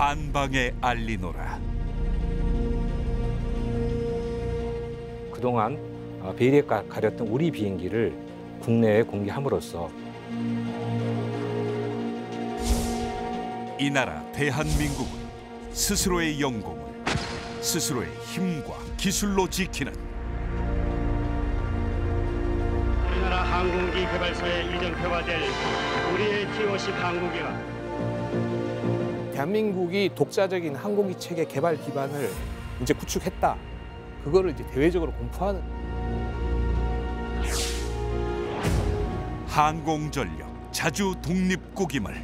한방에 알리노라. 그동안 베일에 가렸던 우리 비행기를 국내에 공개함으로써 이 나라 대한민국은 스스로의 영공을 스스로의 힘과 기술로 지키는 우리나라 항공기 개발사의 이정표가 될 우리의 T-50 항공기가 대한민국이 독자적인 항공기 체계 개발 기반을 이제 구축했다. 그거를 이제 대외적으로 공표하는. 항공전력 자주 독립국임을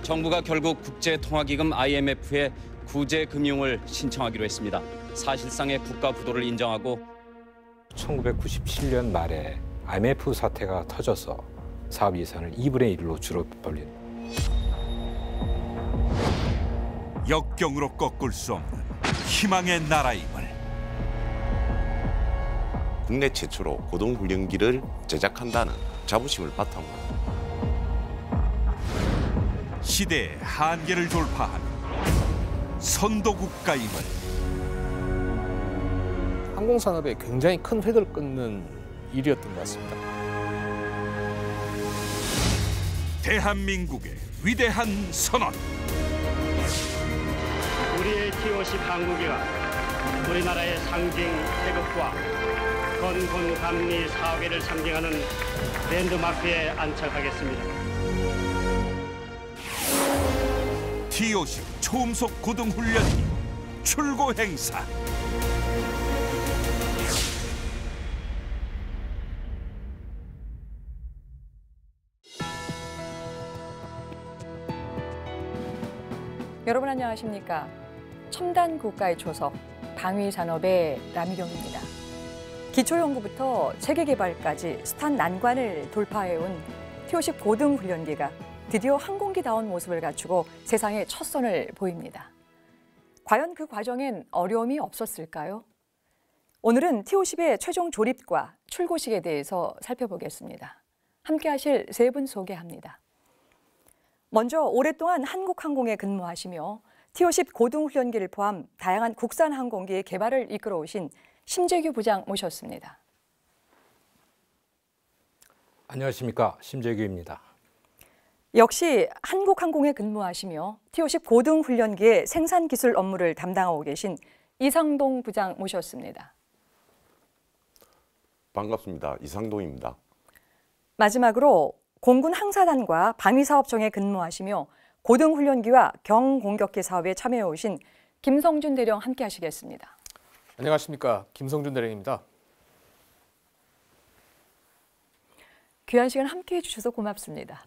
정부가 결국 국제통화기금 IMF에 구제 금융을 신청하기로 했습니다. 사실상의 국가 부도를 인정하고 1997년 말에 IMF 사태가 터져서 사업 예산을 2분의 1로 줄여버린 역경으로 꺾을 수 없는 희망의 나라임을 국내 최초로 고등훈련기를 제작한다는 자부심을 바탕으로 시대의 한계를 돌파하는 선도국가임을 항공산업에 굉장히 큰 획을 끊는 일이었던 것 같습니다. 대한민국의 위대한 선언. 우리의 T-50 항공기가 우리나라의 상징 태극과 건곤감리 사회를 상징하는 랜드마크에 안착하겠습니다. T-50 초음속 고등훈련기 출고 행사. 여러분 안녕하십니까? 첨단 국가의 초석, 방위산업의 남희경입니다. 기초연구부터 체계개발까지 숱한 난관을 돌파해온 T-50 고등훈련기가 드디어 항공기다운 모습을 갖추고 세상에 첫 선을 보입니다. 과연 그 과정엔 어려움이 없었을까요? 오늘은 T-50의 최종 조립과 출고식에 대해서 살펴보겠습니다. 함께 하실 세 분 소개합니다. 먼저 오랫동안 한국항공에 근무하시며 T-50 고등훈련기를 포함 다양한 국산 항공기의 개발을 이끌어오신 심재규 부장 모셨습니다. 안녕하십니까, 심재규입니다. 역시 한국항공에 근무하시며 T-50 고등훈련기의 생산기술 업무를 담당하고 계신 이상동 부장 모셨습니다. 반갑습니다. 이상동입니다. 마지막으로 공군 항사단과 방위사업청에 근무하시며 고등훈련기와 경공격기 사업에 참여해 오신 김성준 대령 함께 하시겠습니다. 안녕하십니까. 김성준 대령입니다. 귀한 시간 함께 해주셔서 고맙습니다.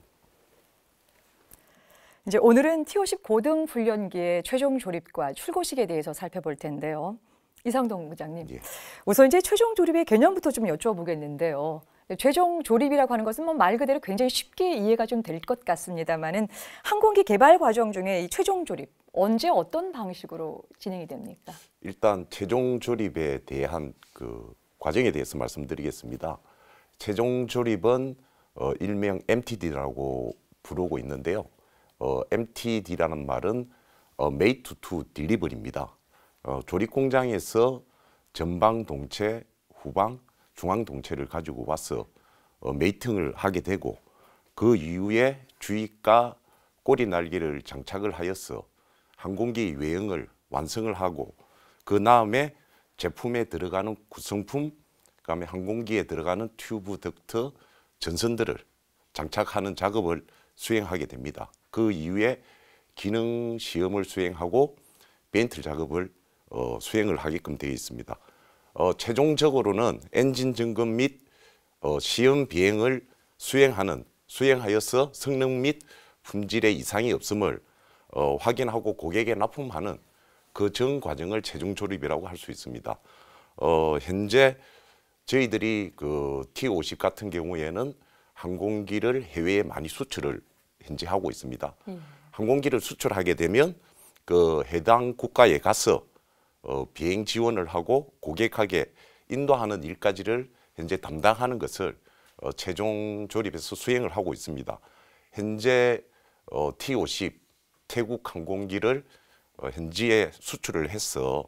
이제 오늘은 T-50 고등훈련기의 최종 조립과 출고식에 대해서 살펴볼 텐데요. 이상동 부장님, 예. 우선 이제 최종 조립의 개념부터 좀 여쭤보겠는데요. 최종 조립이라고 하는 것은 뭐 말 그대로 굉장히 쉽게 이해가 좀 될 것 같습니다만은 항공기 개발 과정 중에 이 최종 조립 언제 어떤 방식으로 진행이 됩니까? 일단 최종 조립에 대한 그 과정에 대해서 말씀드리겠습니다. 최종 조립은 일명 MTD라고 부르고 있는데요. MTD라는 말은 Made to Delivery입니다. 조립 공장에서 전방 동체, 후방, 중앙 동체를 가지고 와서 메이팅을 하게 되고 그 이후에 주위가 꼬리 날개를 장착을 하여서 항공기 외형을 완성을 하고 그 다음에 제품에 들어가는 구성품, 그다음에 항공기에 들어가는 튜브, 덕트, 전선들을 장착하는 작업을 수행하게 됩니다. 그 이후에 기능 시험을 수행하고 벤틀 작업을 수행을 하게끔 되어 있습니다. 최종적으로는 엔진 점검 및 시험 비행을 수행하여서 성능 및 품질에 이상이 없음을 확인하고 고객에 납품하는 그 전 과정을 최종 조립이라고 할 수 있습니다. 현재 저희들이 그 T-50 같은 경우에는 항공기를 해외에 많이 수출을 현재 하고 있습니다. 항공기를 수출하게 되면 그 해당 국가에 가서 비행 지원을 하고 고객에게 인도하는 일까지를 현재 담당하는 것을 최종 조립에서 수행을 하고 있습니다. 현재 T-50 태국 항공기를 현지에 수출을 해서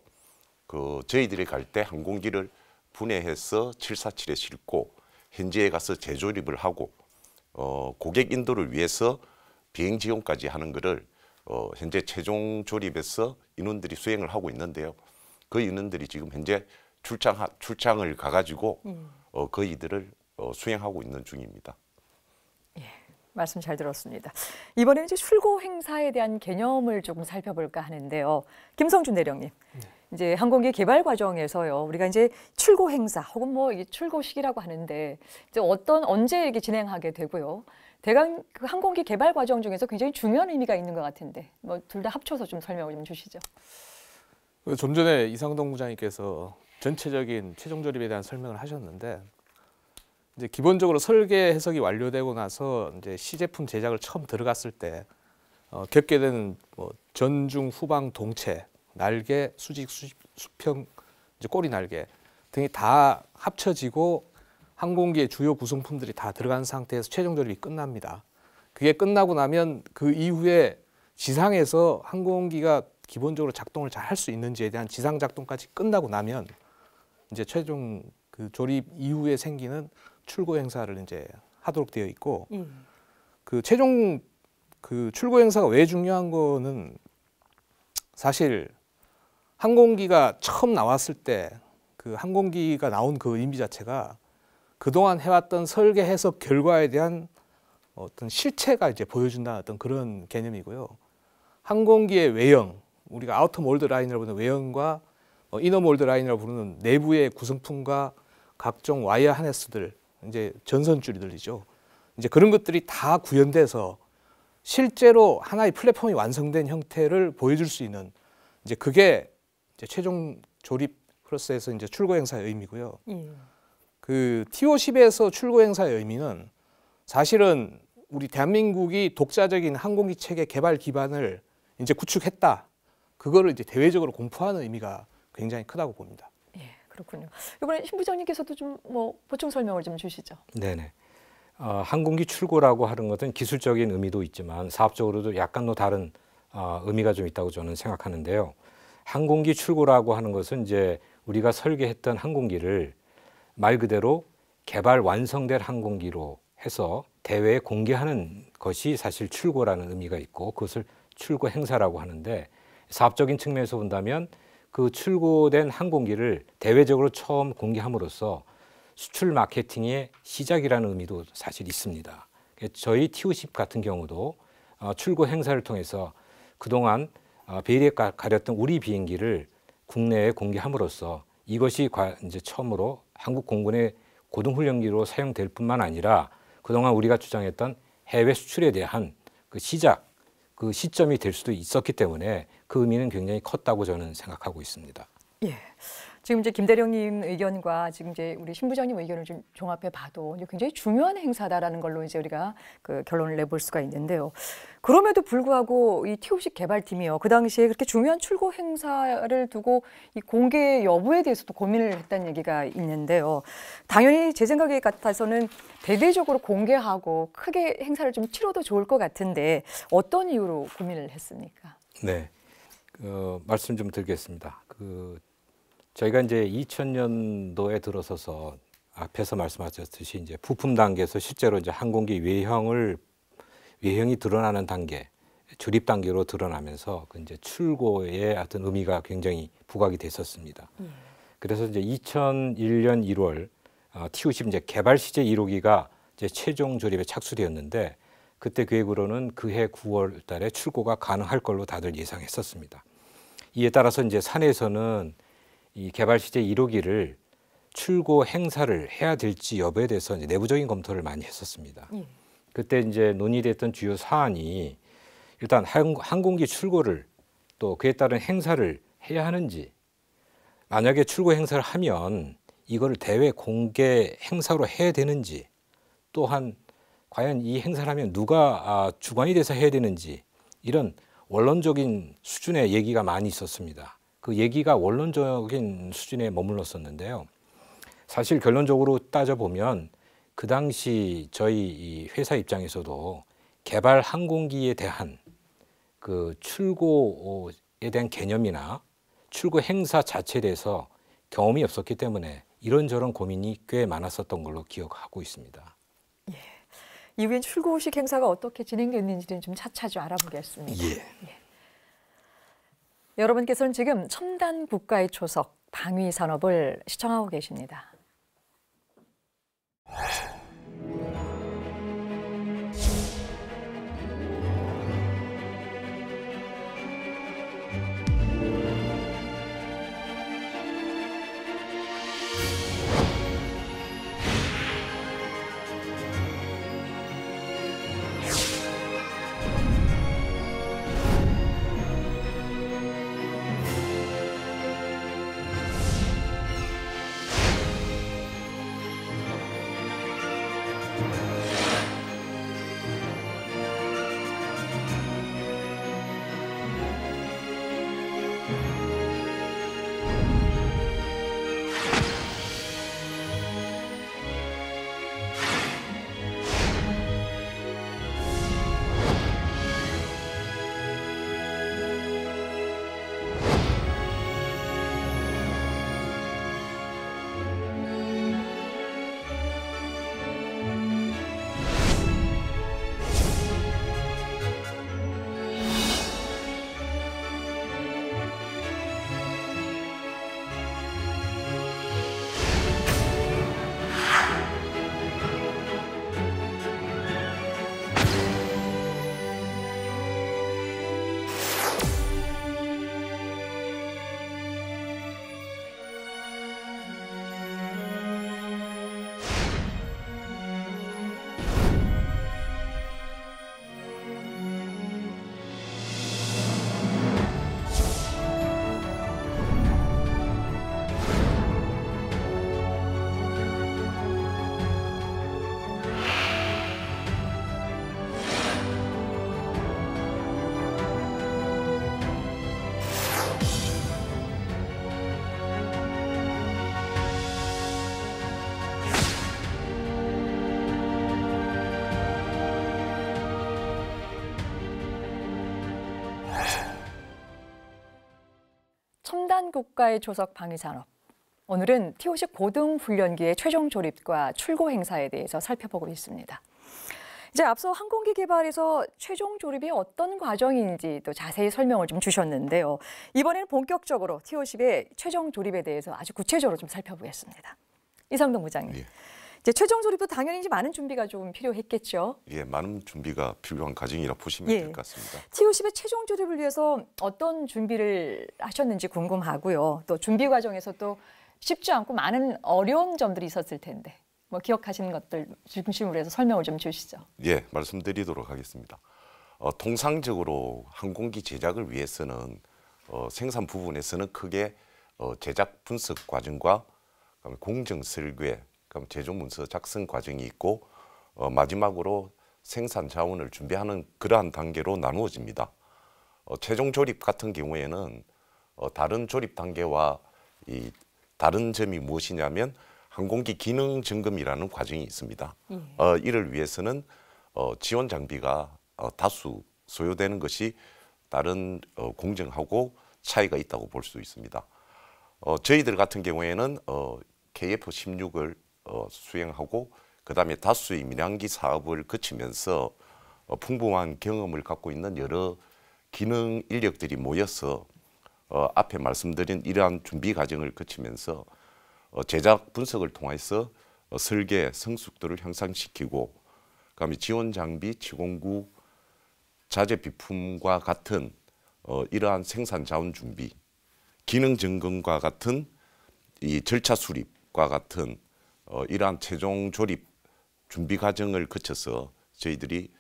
저희들이 갈 때 항공기를 분해해서 747에 싣고 현지에 가서 재조립을 하고 고객 인도를 위해서 비행 지원까지 하는 것을 현재 최종 조립에서 인원들이 수행을 하고 있는데요. 그 인원들이 지금 현재 출장을 가가지고 그 일들을 수행하고 있는 중입니다. 예, 말씀 잘 들었습니다. 이번에는 이제 출고 행사에 대한 개념을 조금 살펴볼까 하는데요. 김성준 대령님, 이제 항공기 개발 과정에서요, 우리가 이제 출고 행사 혹은 뭐 출고식이라고 하는데 이제 언제 이렇게 진행하게 되고요. 대강 그 항공기 개발 과정 중에서 굉장히 중요한 의미가 있는 것 같은데, 뭐 둘 다 합쳐서 좀 설명을 좀 주시죠. 좀 전에 이상동 부장님께서 전체적인 최종 조립에 대한 설명을 하셨는데, 이제 기본적으로 설계 해석이 완료되고 나서 이제 시제품 제작을 처음 들어갔을 때 겪게 되는 뭐 전중 후방 동체, 날개, 수직, 수평, 이제 꼬리 날개 등이 다 합쳐지고 항공기의 주요 구성품들이 다 들어간 상태에서 최종 조립이 끝납니다. 그게 끝나고 나면 그 이후에 지상에서 항공기가 기본적으로 작동을 잘 할 수 있는지에 대한 지상 작동까지 끝나고 나면 이제 최종 그 조립 이후에 생기는 출고 행사를 이제 하도록 되어 있고, 그 최종 그 출고 행사가 왜 중요한 거는 사실 항공기가 처음 나왔을 때 그 항공기가 나온 그 의미 자체가 그동안 해왔던 설계 해석 결과에 대한 어떤 실체가 이제 보여준다는 어떤 그런 개념이고요. 항공기의 외형, 우리가 아우터 몰드 라인이라고 부르는 외형과 이너 몰드 라인이라고 부르는 내부의 구성품과 각종 와이어 하네스들, 이제 전선줄이들이죠. 이제 그런 것들이 다 구현돼서 실제로 하나의 플랫폼이 완성된 형태를 보여줄 수 있는, 이제 그게 이제 최종 조립 프로세스에서 이제 출고 행사의 의미고요. 그 TO10에서 출고 행사의 의미는 사실은 우리 대한민국이 독자적인 항공기 체계 개발 기반을 이제 구축했다. 그거를 이제 대외적으로 공포하는 의미가 굉장히 크다고 봅니다. 예, 그렇군요. 이번에 신 부장님께서도 좀 뭐 보충 설명을 좀 주시죠. 네네. 항공기 출고라고 하는 것은 기술적인 의미도 있지만 사업적으로도 약간 다른 의미가 좀 있다고 저는 생각하는데요. 항공기 출고라고 하는 것은 이제 우리가 설계했던 항공기를 말 그대로 개발 완성된 항공기로 해서 대외에 공개하는 것이 사실 출고라는 의미가 있고, 그것을 출고 행사라고 하는데, 사업적인 측면에서 본다면 그 출고된 항공기를 대외적으로 처음 공개함으로써 수출 마케팅의 시작이라는 의미도 사실 있습니다. 저희 TO10 같은 경우도 출고 행사를 통해서 그동안 베일에 가렸던 우리 비행기를 국내에 공개함으로써 이것이 이제 처음으로 한국 공군의 고등훈련기로 사용될 뿐만 아니라 그동안 우리가 주장했던 해외 수출에 대한 그 시작, 그 시점이 될 수도 있었기 때문에 그 의미는 굉장히 컸다고 저는 생각하고 있습니다. 예. 지금 이제 김 대령님 의견과 지금 이제 우리 신 부장님 의견을 좀 종합해 봐도 이제 굉장히 중요한 행사다라는 걸로 이제 우리가 그 결론을 내볼 수가 있는데요. 그럼에도 불구하고 이 TO10 개발팀이요, 그 당시에 그렇게 중요한 출고 행사를 두고 이 공개 여부에 대해서도 고민을 했다는 얘기가 있는데요. 당연히 제 생각에 같아서는 대대적으로 공개하고 크게 행사를 좀 치러도 좋을 것 같은데 어떤 이유로 고민을 했습니까? 네, 말씀 좀 드리겠습니다. 저희가 이제 2000년도에 들어서서 앞에서 말씀하셨듯이 이제 부품 단계에서 실제로 이제 항공기 외형이 드러나는 단계, 조립 단계로 드러나면서 그 이제 출고의 어떤 의미가 굉장히 부각이 됐었습니다. 그래서 이제 2001년 1월 TO10 이제 개발 시제 1호기가 이제 최종 조립에 착수되었는데, 그때 계획으로는 그해 9월달에 출고가 가능할 걸로 다들 예상했었습니다. 이에 따라서 이제 사내에서는 이 개발 시제 1호기를 출고 행사를 해야 될지 여부에 대해서 이제 내부적인 검토를 많이 했었습니다. 그때 이제 논의됐던 주요 사안이 일단 항공기 출고를 또 그에 따른 행사를 해야 하는지, 만약에 출고 행사를 하면 이거를 대외 공개 행사로 해야 되는지, 또한 과연 이 행사를 하면 누가 주관이 돼서 해야 되는지, 이런 원론적인 수준의 얘기가 많이 있었습니다. 그 얘기가 원론적인 수준에 머물렀었는데요. 사실 결론적으로 따져보면 그 당시 저희 이 회사 입장에서도 개발 항공기에 대한 그 출고에 대한 개념이나 출고 행사 자체에 대해서 경험이 없었기 때문에 이런저런 고민이 꽤 많았었던 걸로 기억하고 있습니다. 이후엔 출고식 행사가 어떻게 진행됐는지는 좀 차차 좀 알아보겠습니다. 예. 여러분께서는 지금 첨단 국가의 초석 방위 산업을 시청하고 계십니다. 첨단 국가의 조석 방위 산업. 오늘은 T-50 고등훈련기의 최종 조립과 출고 행사에 대해서 살펴보고 있습니다. 이제 앞서 항공기 개발에서 최종 조립이 어떤 과정인지 또 자세히 설명을 좀 주셨는데요. 이번에는 본격적으로 T-50의 최종 조립에 대해서 아주 구체적으로 좀 살펴보겠습니다. 이상동 부장님. 예. 이제 최종 조립도 당연히 이제 많은 준비가 좀 필요했겠죠. 예, 많은 준비가 필요한 과정이라 보시면 예. 될 것 같습니다. T-50의 최종 조립을 위해서 어떤 준비를 하셨는지 궁금하고요. 또 준비 과정에서 또 쉽지 않고 많은 어려운 점들이 있었을 텐데 뭐 기억하시는 것들 중심으로 해서 설명을 좀 주시죠. 예, 말씀드리도록 하겠습니다. 통상적으로 항공기 제작을 위해서는 생산 부분에서는 크게 제작 분석 과정과 공정 설계, 제조 문서 작성 과정이 있고 마지막으로 생산 자원을 준비하는 그러한 단계로 나누어집니다. 최종 조립 같은 경우에는 다른 조립 단계와 이 다른 점이 무엇이냐면 항공기 기능 점검이라는 과정이 있습니다. 이를 위해서는 지원 장비가 다수 소요되는 것이 다른 공정하고 차이가 있다고 볼 수 있습니다. 저희들 같은 경우에는 KF-16을 수행하고 그다음에 다수의 민항기 사업을 거치면서 풍부한 경험을 갖고 있는 여러 기능 인력들이 모여서 앞에 말씀드린 이러한 준비 과정을 거치면서 제작 분석을 통해서 설계 성숙도를 향상시키고 그다음에 지원 장비, 지공구, 자재 비품과 같은 이러한 생산 자원 준비, 기능 점검과 같은 이 절차 수립과 같은 이러한 최종 조립 준비 과정을 거쳐서 저희들이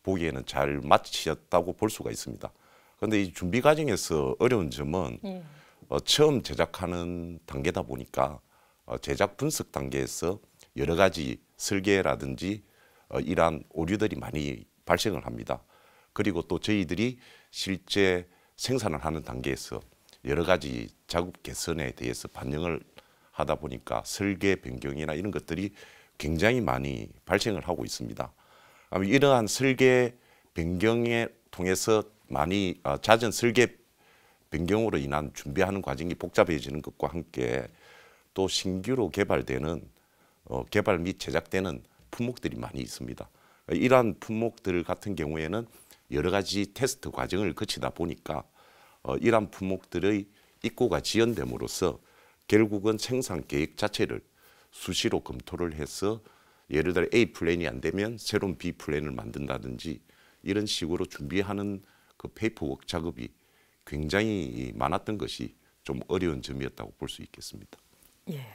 보기에는 잘 마치셨다고 볼 수가 있습니다. 그런데 이 준비 과정에서 어려운 점은 처음 제작하는 단계다 보니까 제작 분석 단계에서 여러 가지 설계라든지 이러한 오류들이 많이 발생을 합니다. 그리고 또 저희들이 실제 생산을 하는 단계에서 여러 가지 작업 개선에 대해서 반영을 하다 보니까 설계 변경이나 이런 것들이 굉장히 많이 발생을 하고 있습니다. 이러한 설계 변경에 통해서 많이 잦은 설계 변경으로 인한 준비하는 과정이 복잡해지는 것과 함께 또 신규로 개발되는 개발 및 제작되는 품목들이 많이 있습니다. 이러한 품목들 같은 경우에는 여러 가지 테스트 과정을 거치다 보니까 이러한 품목들의 입고가 지연됨으로써 결국은 생산 계획 자체를 수시로 검토를 해서 예를 들어 A 플랜이 안 되면 새로운 B 플랜을 만든다든지 이런 식으로 준비하는 그 페이퍼워크 작업이 굉장히 많았던 것이 좀 어려운 점이었다고 볼 수 있겠습니다. 예.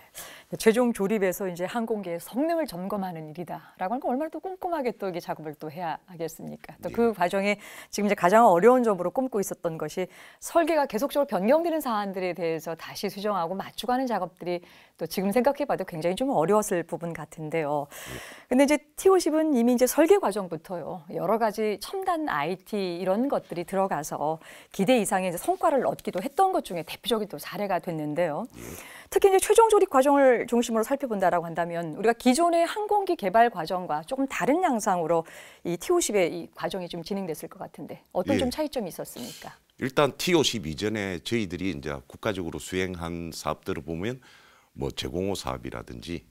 최종 조립에서 이제 항공기의 성능을 점검하는 일이다라고 하는 건 얼마나 또 꼼꼼하게 또 이게 작업을 또 해야 하겠습니까? 또 그 과정에 지금 이제 가장 어려운 점으로 꼽고 있었던 것이 설계가 계속적으로 변경되는 사안들에 대해서 다시 수정하고 맞추고하는 작업들이 또 지금 생각해봐도 굉장히 좀 어려웠을 부분 같은데요. 근데 이제 T50은 이미 이제 설계 과정부터요 여러 가지 첨단 IT 이런 것들이 들어가서 기대 이상의 이제 성과를 얻기도 했던 것 중에 대표적인 또 사례가 됐는데요. 특히 이제 최종 조립 과정을 중심으로 살펴본다라고 한다면 우리가 기존의 항공기 개발 과정과 조금 다른 양상으로 이 T50의 이 과정이 좀 진행됐을 것 같은데 어떤 좀 차이점이 있었습니까? 일단 T50 이전에 저희들이 이제 국가적으로 수행한 사업들을 보면 뭐 제공호 사업이라든지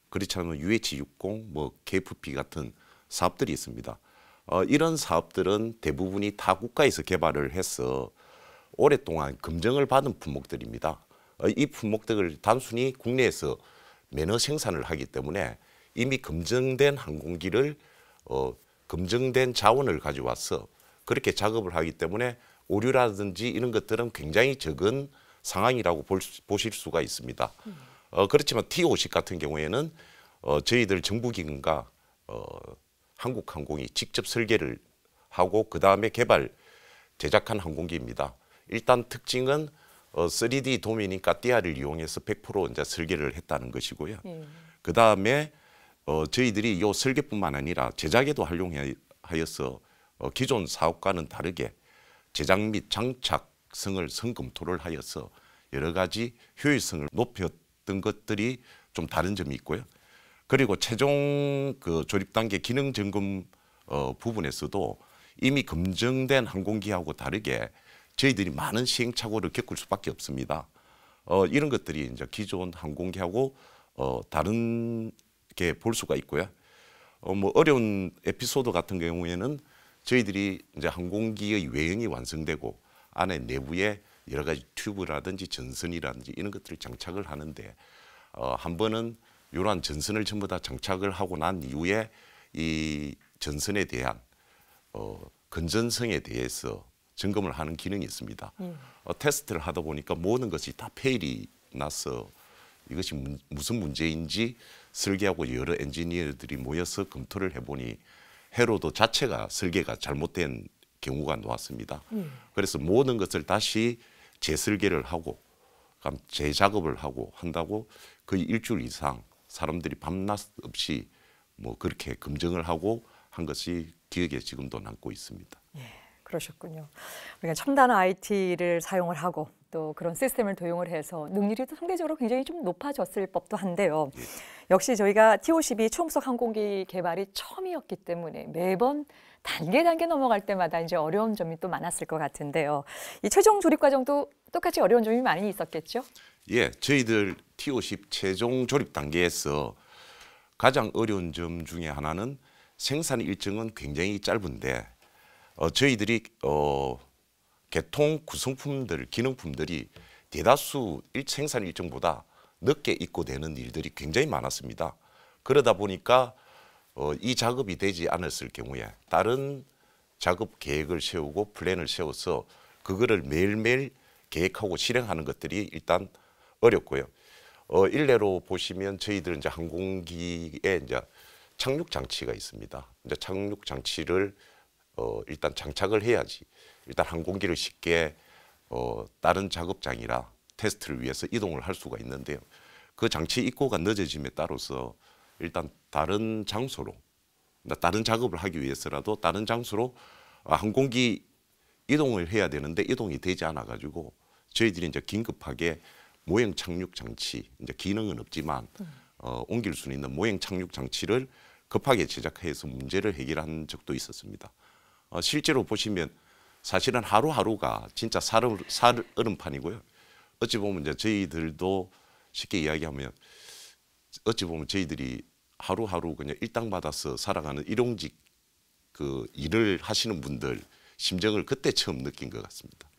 그렇지 않으면 UH60, 뭐 KFP 같은 사업들이 있습니다. 이런 사업들은 대부분이 타 국가에서 개발을 해서 오랫동안 검증을 받은 품목들입니다. 이 품목들을 단순히 국내에서 매너 생산을 하기 때문에 이미 검증된 항공기를 검증된 자원을 가져와서 그렇게 작업을 하기 때문에 오류라든지 이런 것들은 굉장히 적은 상황이라고 보실 수가 있습니다. 그렇지만 T50 같은 경우에는 저희들 정부기관과 한국항공이 직접 설계를 하고 그 다음에 개발 제작한 항공기입니다. 일단 특징은 3D 도면인 까띠아를 이용해서 100% 이제 설계를 했다는 것이고요. 그 다음에 저희들이 이 설계뿐만 아니라 제작에도 활용하여서 기존 사업과는 다르게 제작 및 장착성을 선검토를 하여서 여러 가지 효율성을 높였던 것들이 좀 다른 점이 있고요. 그리고 최종 그 조립 단계 기능 점검 부분에서도 이미 검증된 항공기하고 다르게 저희들이 많은 시행착오를 겪을 수밖에 없습니다. 이런 것들이 이제 기존 항공기하고 다른 게 볼 수가 있고요. 뭐 어려운 에피소드 같은 경우에는 저희들이 이제 항공기의 외형이 완성되고 안에 내부에 여러 가지 튜브라든지 전선이라든지 이런 것들을 장착을 하는데 한 번은 이러한 전선을 전부 다 장착을 하고 난 이후에 이 전선에 대한 건전성에 대해서 점검을 하는 기능이 있습니다. 테스트를 하다 보니까 모든 것이 다 페일이 나서 이것이 무슨 문제인지 설계하고 여러 엔지니어들이 모여서 검토를 해보니 해로도 자체가 설계가 잘못된 경우가 나왔습니다. 그래서 모든 것을 다시 재설계를 하고 재작업을 하고 한다고 거의 일주일 이상 사람들이 밤낮 없이 뭐 그렇게 검증을 하고 한 것이 기억에 지금도 남고 있습니다. 예, 그러셨군요. 우리가 첨단 IT를 사용을 하고 또 그런 시스템을 도용을 해서 능률이 또 상대적으로 굉장히 좀 높아졌을 법도 한데요. 역시 저희가 T50이 초음속 항공기 개발이 처음이었기 때문에 매번 단계 넘어갈 때마다 이제 어려운 점이 또 많았을 것 같은데요. 이 최종 조립 과정도 똑같이 어려운 점이 많이 있었겠죠? 예, 저희들 T50 최종 조립 단계에서 가장 어려운 점 중에 하나는 생산 일정은 굉장히 짧은데 저희들이 개통 구성품들, 기능품들이 대다수 생산 일정보다 늦게 입고되는 일들이 굉장히 많았습니다. 그러다 보니까 이 작업이 되지 않았을 경우에 다른 작업 계획을 세우고 플랜을 세워서 그거를 매일매일 계획하고 실행하는 것들이 일단 어렵고요. 일례로 보시면 저희들 이제 항공기에 이제 착륙 장치가 있습니다. 이제 착륙 장치를 일단 장착을 해야지 일단 항공기를 쉽게 다른 작업장이나 테스트를 위해서 이동을 할 수가 있는데요. 그 장치 입고가 늦어짐에 따라서 일단 다른 장소로 다른 작업을 하기 위해서라도 다른 장소로 항공기 이동을 해야 되는데 이동이 되지 않아 가지고 저희들이 이제 긴급하게 모형 착륙 장치 이제 기능은 없지만 옮길 수 있는 모형 착륙 장치를 급하게 제작해서 문제를 해결한 적도 있었습니다. 실제로 보시면 사실은 하루하루가 진짜 살얼음판이고요. 어찌 보면 이제 저희들도 쉽게 이야기하면 어찌 보면 저희들이 하루하루 그냥 일당 받아서 살아가는 일용직 그 일을 하시는 분들 심정을 그때 처음 느낀 것 같습니다.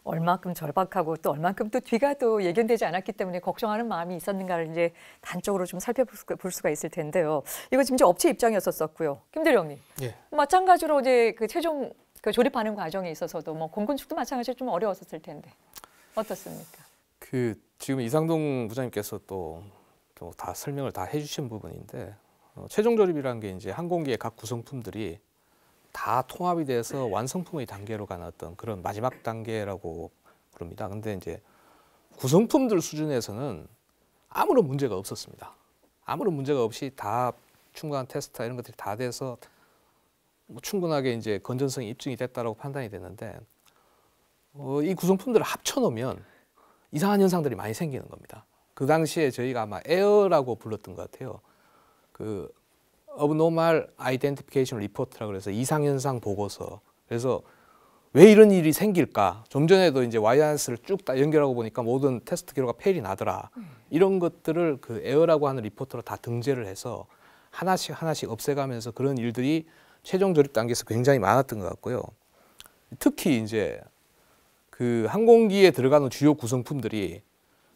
얼마큼 절박하고 또 얼마큼 또 뒤가 또 예견되지 않았기 때문에 걱정하는 마음이 있었는가를 이제 단적으로 좀 살펴볼 수가 있을 텐데요. 이거 지금 이제 업체 입장이었었고요. 김대령님, 예. 마찬가지로 이제 그 최종 그 조립하는 과정에 있어서도 뭐 공군 측도 마찬가지로 좀 어려웠었을 텐데 어떻습니까? 그 지금 이상동 부장님께서 또 다 설명을 다 해주신 부분인데 최종 조립이라는 게 이제 항공기의 각 구성품들이 다 통합이 돼서 완성품의 단계로 가는 어떤 그런 마지막 단계라고 부릅니다. 근데 이제 구성품들 수준에서는 아무런 문제가 없었습니다. 아무런 문제가 없이 다 충분한 테스트 이런 것들이 다 돼서 뭐 충분하게 이제 건전성이 입증이 됐다라고 판단이 됐는데 이 구성품들을 합쳐놓으면 이상한 현상들이 많이 생기는 겁니다. 그 당시에 저희가 아마 에어라고 불렀던 것 같아요. 그 Abnormal Identification Report라고 해서 이상현상 보고서. 그래서 왜 이런 일이 생길까? 좀 전에도 이제 와이어리스를 쭉 다 연결하고 보니까 모든 테스트 기록가 페일이 나더라. 이런 것들을 그 에어라고 하는 리포트로 다 등재를 해서 하나씩 없애가면서 그런 일들이 최종 조립 단계에서 굉장히 많았던 것 같고요. 특히 이제 그 항공기에 들어가는 주요 구성품들이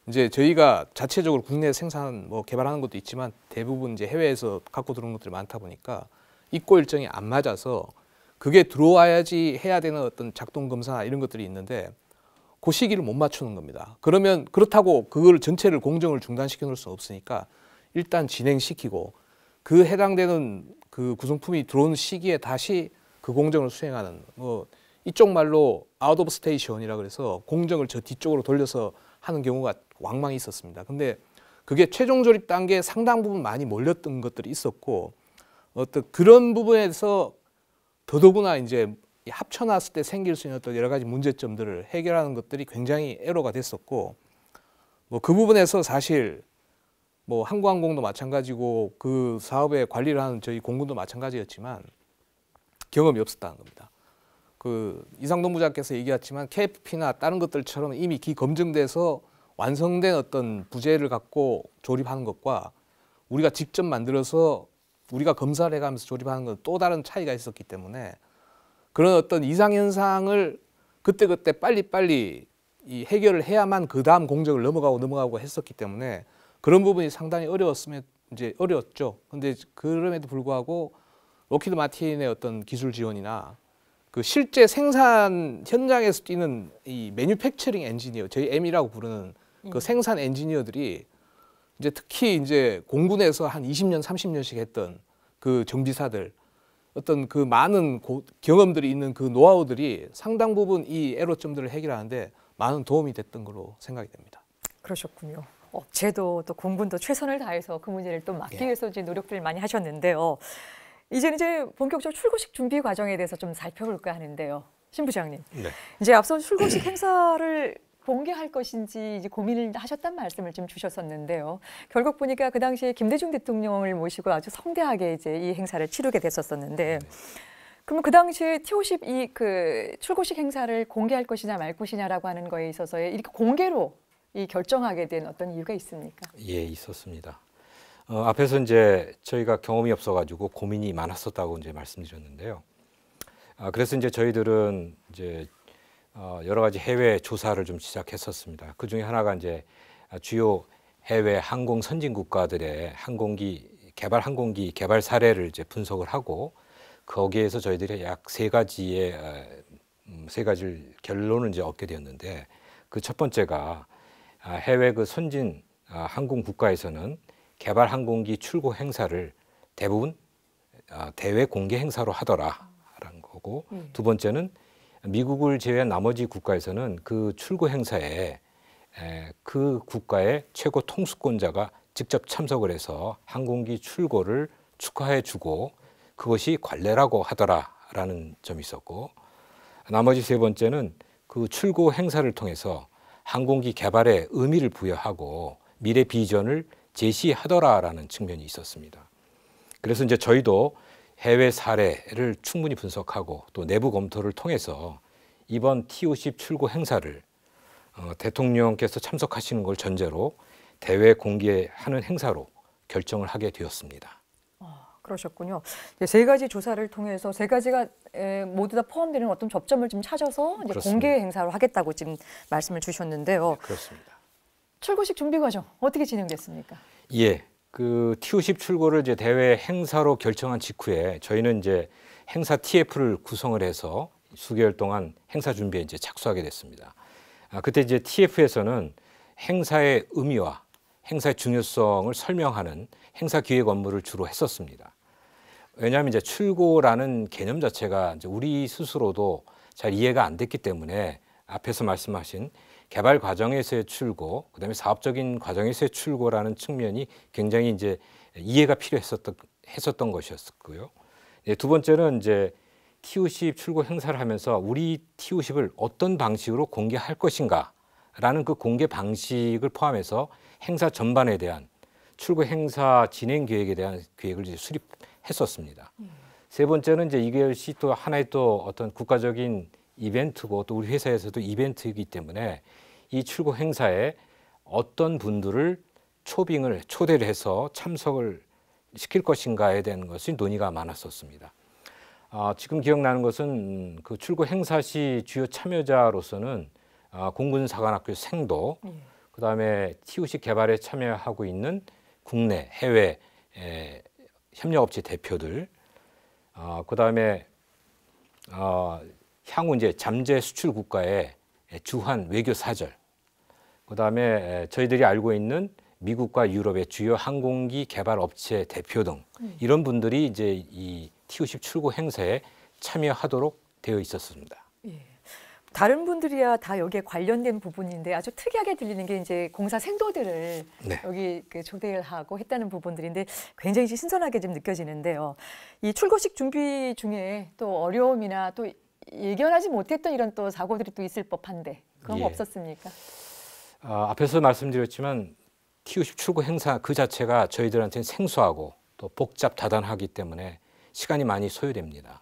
이제 저희가 자체적으로 국내 생산 뭐 개발하는 것도 있지만 대부분 이제 해외에서 갖고 들어오는 것들이 많다 보니까 입고 일정이 안 맞아서 그게 들어와야지 해야 되는 어떤 작동 검사 이런 것들이 있는데 그 시기를 못 맞추는 겁니다. 그러면 그렇다고 그걸 전체를 공정을 중단시켜 놓을 수 없으니까 일단 진행시키고 그 해당되는 그 구성품이 들어오는 시기에 다시 그 공정을 수행하는 뭐 이쪽 말로 아웃 오브 스테이션이라 그래서 공정을 저 뒤쪽으로 돌려서 하는 경우가 왕망이 있었습니다. 근데 그게 최종 조립 단계에 상당 부분 많이 몰렸던 것들이 있었고 어떤 그런 부분에서 더더구나 이제 합쳐놨을 때 생길 수 있는 어떤 여러 가지 문제점들을 해결하는 것들이 굉장히 애로가 됐었고 뭐 그 부분에서 사실 뭐 한국항공도 마찬가지고 그 사업의 관리를 하는 저희 공군도 마찬가지였지만 경험이 없었다는 겁니다. 그 이상동 부장께서 얘기했지만 KFP나 다른 것들처럼 이미 기검증돼서 완성된 어떤 부재를 갖고 조립하는 것과 우리가 직접 만들어서 우리가 검사를 해가면서 조립하는 건 또 다른 차이가 있었기 때문에 그런 어떤 이상 현상을 그때그때 빨리빨리 이 해결을 해야만 그 다음 공정을 넘어가고 했었기 때문에 그런 부분이 상당히 어려웠죠. 근데 그럼에도 불구하고 록히드 마틴의 어떤 기술 지원이나 그 실제 생산 현장에서 뛰는 이 매뉴팩처링 엔지니어, 저희 M이라고 부르는 그 생산 엔지니어들이 이제 특히 이제 공군에서 한 20년, 30년씩 했던 그 정비사들 어떤 그 많은 경험들이 있는 그 노하우들이 상당 부분 이 애로점들을 해결하는데 많은 도움이 됐던 걸로 생각이 됩니다. 그러셨군요. 업체도 또 공군도 최선을 다해서 그 문제를 또 막기 위해서 이제 노력들을 많이 하셨는데요. 이제 본격적으로 출고식 준비 과정에 대해서 좀 살펴볼까 하는데요. 신 부장님, 네. 이제 앞서 출고식 행사를 공개할 것인지 이제 고민을 하셨단 말씀을 좀 주셨었는데요. 결국 보니까 그 당시에 김대중 대통령을 모시고 아주 성대하게 이제 이 행사를 치르게 됐었었는데, 그러면 그 당시에 T50 이 그 출고식 행사를 공개할 것이냐 말 것이냐라고 하는 거에 있어서의 이렇게 공개로 이 결정하게 된 어떤 이유가 있습니까? 예, 있었습니다. 앞에서 이제 저희가 경험이 없어가지고 고민이 많았었다고 이제 말씀드렸는데요. 그래서 이제 저희들은 이제 여러 가지 해외 조사를 좀 시작했었습니다. 그 중에 하나가 이제 주요 해외 항공 선진 국가들의 항공기 개발 사례를 이제 분석을 하고 거기에서 저희들이 약 세 가지를 결론을 이제 얻게 되었는데 그 첫 번째가 해외 그 선진 항공 국가에서는 개발 항공기 출고 행사를 대부분 대외 공개 행사로 하더라라는 거고 두 번째는 미국을 제외한 나머지 국가에서는 그 출고 행사에 그 국가의 최고 통수권자가 직접 참석을 해서 항공기 출고를 축하해주고 그것이 관례라고 하더라라는 점이 있었고 나머지 세 번째는 그 출고 행사를 통해서 항공기 개발에 의미를 부여하고 미래 비전을 제시하더라라는 측면이 있었습니다. 그래서 이제 저희도 해외 사례를 충분히 분석하고 또 내부 검토를 통해서 이번 T50 출고 행사를 대통령께서 참석하시는 걸 전제로 대외 공개하는 행사로 결정을 하게 되었습니다. 그러셨군요. 세 가지 조사를 통해서 세 가지가 모두 다 포함되는 어떤 접점을 좀 찾아서 이제 그렇습니다. 공개 행사로 하겠다고 지금 말씀을 주셨는데요. 네, 그렇습니다. 출고식 준비 과정 어떻게 진행됐습니까? 예, 그 T50 출고를 이제 대외 행사로 결정한 직후에 저희는 이제 행사 TF를 구성을 해서 수개월 동안 행사 준비에 이제 착수하게 됐습니다. 그때 이제 TF에서는 행사의 의미와 행사의 중요성을 설명하는 행사 기획 업무를 주로 했었습니다. 왜냐하면 이제 출고라는 개념 자체가 이제 우리 스스로도 잘 이해가 안 됐기 때문에 앞에서 말씀하신 개발 과정에서의 출고, 그다음에 사업적인 과정에서의 출고라는 측면이 굉장히 이제 이해가 필요했었던 것이었고요. 두 번째는 이제 T50 출고 행사를 하면서 우리 T50을 어떤 방식으로 공개할 것인가라는 그 공개 방식을 포함해서 행사 전반에 대한 출고 행사 진행 계획에 대한 계획을 이제 수립했었습니다. 세 번째는 이제 이것이 또 하나의 또 어떤 국가적인 이벤트고 또 우리 회사에서도 이벤트이기 때문에 이 출고 행사에 어떤 분들을 초대를 해서 참석을 시킬 것인가에 대한 것이 논의가 많았었습니다. 지금 기억나는 것은 그 출고 행사 시 주요 참여자로서는 공군사관학교 생도, 그다음에 T50 개발에 참여하고 있는 국내, 해외 협력업체 대표들, 그다음에 향후 이제 잠재 수출 국가의 주한 외교 사절, 그다음에 저희들이 알고 있는 미국과 유럽의 주요 항공기 개발 업체 대표 등 이런 분들이 이제 이 T50 출고 행사에 참여하도록 되어 있었습니다. 예. 다른 분들이야 다 여기에 관련된 부분인데 아주 특이하게 들리는 게 이제 공사 생도들을 네. 여기 초대를 하고 했다는 부분들인데 굉장히 신선하게 좀 느껴지는데요. 이 출고식 준비 중에 또 어려움이나 또 예견하지 못했던 이런 또 사고들이 또 있을 법한데 그런 거 예. 없었습니까? 앞에서 말씀드렸지만 T50 출고 행사 그 자체가 저희들한테는 생소하고 또 복잡다단하기 때문에 시간이 많이 소요됩니다.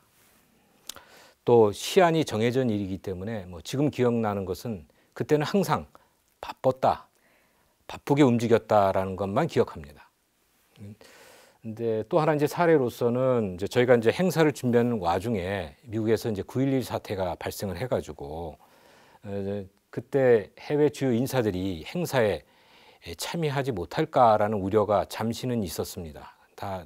또 시한이 정해진 일이기 때문에 뭐 지금 기억나는 것은 그때는 항상 바빴다, 바쁘게 움직였다라는 것만 기억합니다. 근데 또 하나 이제 사례로서는 이제 저희가 이제 행사를 준비하는 와중에 미국에서 이제 9.11 사태가 발생을 해가지고 그때 해외 주요 인사들이 행사에 참여하지 못할까라는 우려가 잠시는 있었습니다.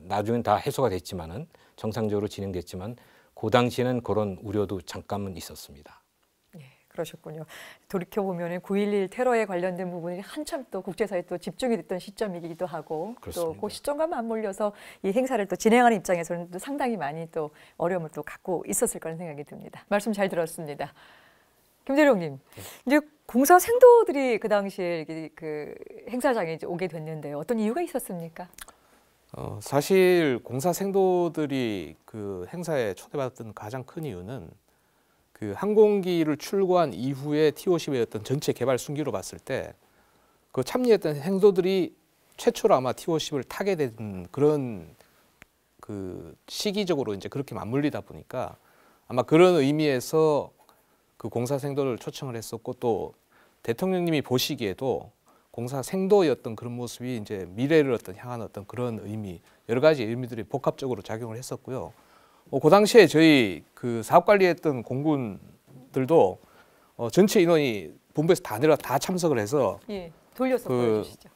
나중엔 다 해소가 됐지만은 정상적으로 진행됐지만 그 당시에는 그런 우려도 잠깐은 있었습니다. 네, 그러셨군요. 돌이켜 보면 9.11 테러에 관련된 부분이 한참 또 국제사회에 또 집중이 됐던 시점이기도 하고 또 그 시점과 맞물려서 이 행사를 또 진행하는 입장에서는 또 상당히 많이 또 어려움을 또 갖고 있었을 거라는 생각이 듭니다. 말씀 잘 들었습니다. 김재룡님, 이제 공사 생도들이 그 당시에 그 행사장에 이제 오게 됐는데 어떤 이유가 있었습니까? 사실 공사 생도들이 그 행사에 초대받았던 가장 큰 이유는 그 항공기를 출고한 이후에 T50의 어떤 전체 개발 순기로 봤을 때 그 참여했던 행도들이 최초로 아마 T50을 타게 된 그런 그 시기적으로 이제 그렇게 맞물리다 보니까 아마 그런 의미에서 그 공사 생도를 초청을 했었고 또 대통령님이 보시기에도 공사 생도였던 그런 모습이 이제 미래를 향한 어떤 그런 의미, 여러 가지 의미들이 복합적으로 작용을 했었고요. 그 당시에 저희 그 사업 관리했던 공군들도 전체 인원이 본부에서 다 참석을 해서 돌려서 보여주시죠.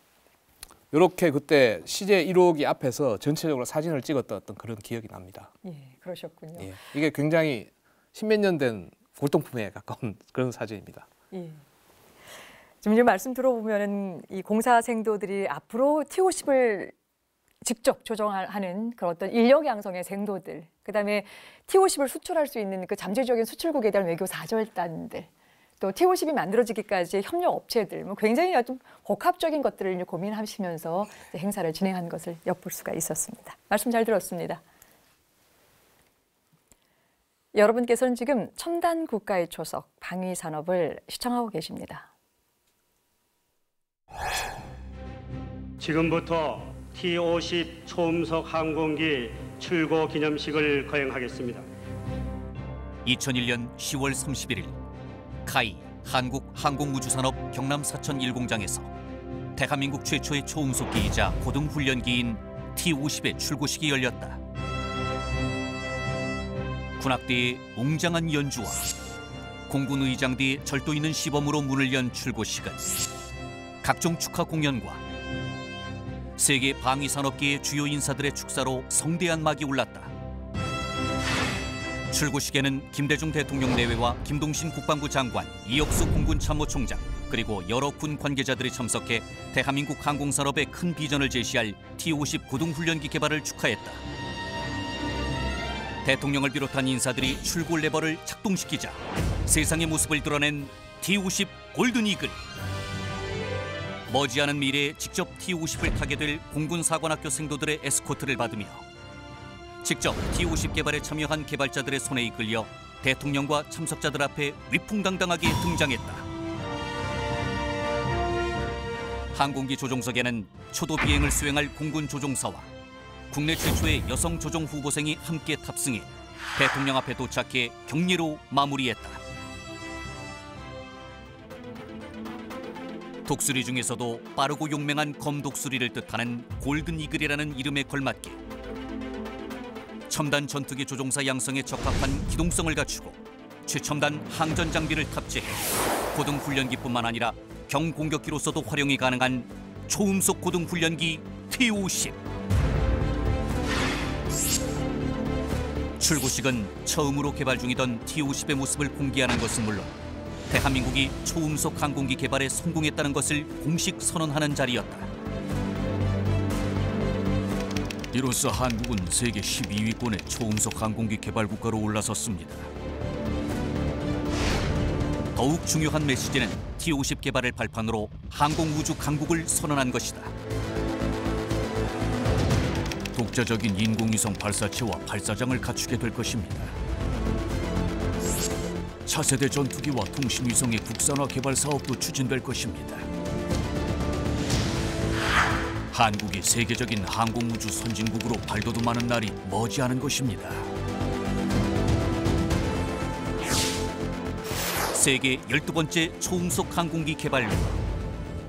이렇게 그때 CJ 1호기 앞에서 전체적으로 사진을 찍었던 어떤 그런 기억이 납니다. 예, 그러셨군요. 예, 이게 굉장히 십몇 년 된 골동품에 가까운 그런 사진입니다. 예. 지금 말씀 들어보면은 이 공사 생도들이 앞으로 T50을 직접 조정하는 그런 어떤 인력 양성의 생도들, 그다음에 T50을 수출할 수 있는 그 잠재적인 수출국에 대한 외교 사절단들, 또 T50이 만들어지기까지의 협력 업체들, 뭐 굉장히 좀 복합적인 것들을 이제 고민하시면서 이제 행사를 진행한 것을 엿볼 수가 있었습니다. 말씀 잘 들었습니다. 여러분께서는 지금 첨단 국가의 초석 방위 산업을 시청하고 계십니다. 지금부터 T50 초음속 항공기 출고 기념식을 거행하겠습니다. 2001년 10월 31일 카이 한국항공우주산업 경남 사천 1공장에서 대한민국 최초의 초음속기이자 고등훈련기인 T-50의 출고식이 열렸다. 군악대의 웅장한 연주와 공군 의장대의 절도 있는 시범으로 문을 연 출고식은 각종 축하 공연과 세계 방위산업계의 주요 인사들의 축사로 성대한 막이 올랐다. 출고식에는 김대중 대통령 내외와 김동신 국방부 장관, 이혁수 공군 참모총장, 그리고 여러 군 관계자들이 참석해 대한민국 항공산업의 큰 비전을 제시할 T-50 고등훈련기 개발을 축하했다. 대통령을 비롯한 인사들이 출고 레버를 작동시키자 세상의 모습을 드러낸 T-50 골든 이글. 머지않은 미래에 직접 T-50을 타게 될 공군 사관학교 생도들의 에스코트를 받으며 직접 T-50 개발에 참여한 개발자들의 손에 이끌려 대통령과 참석자들 앞에 위풍당당하게 등장했다. 항공기 조종석에는 초도 비행을 수행할 공군 조종사와 국내 최초의 여성 조종 후보생이 함께 탑승해 대통령 앞에 도착해 경례로 마무리했다. 독수리 중에서도 빠르고 용맹한 검독수리를 뜻하는 골든 이글이라는 이름에 걸맞게 첨단 전투기 조종사 양성에 적합한 기동성을 갖추고 최첨단 항전 장비를 탑재해 고등훈련기뿐만 아니라 경공격기로서도 활용이 가능한 초음속 고등훈련기 T-50. 출고식은 처음으로 개발 중이던 T-50의 모습을 공개하는 것은 물론 대한민국이 초음속 항공기 개발에 성공했다는 것을 공식 선언하는 자리였다. 이로써 한국은 세계 12위권의 초음속 항공기 개발 국가로 올라섰습니다. 더욱 중요한 메시지는 T-50 개발을 발판으로 항공우주 강국을 선언한 것이다. 독자적인 인공위성 발사체와 발사장을 갖추게 될 것입니다. 차세대 전투기와 통신위성의 국산화 개발 사업도 추진될 것입니다. 한국이 세계적인 항공우주 선진국으로 발돋움하는 날이 머지않은 것입니다. 세계 12번째 초음속 항공기 개발과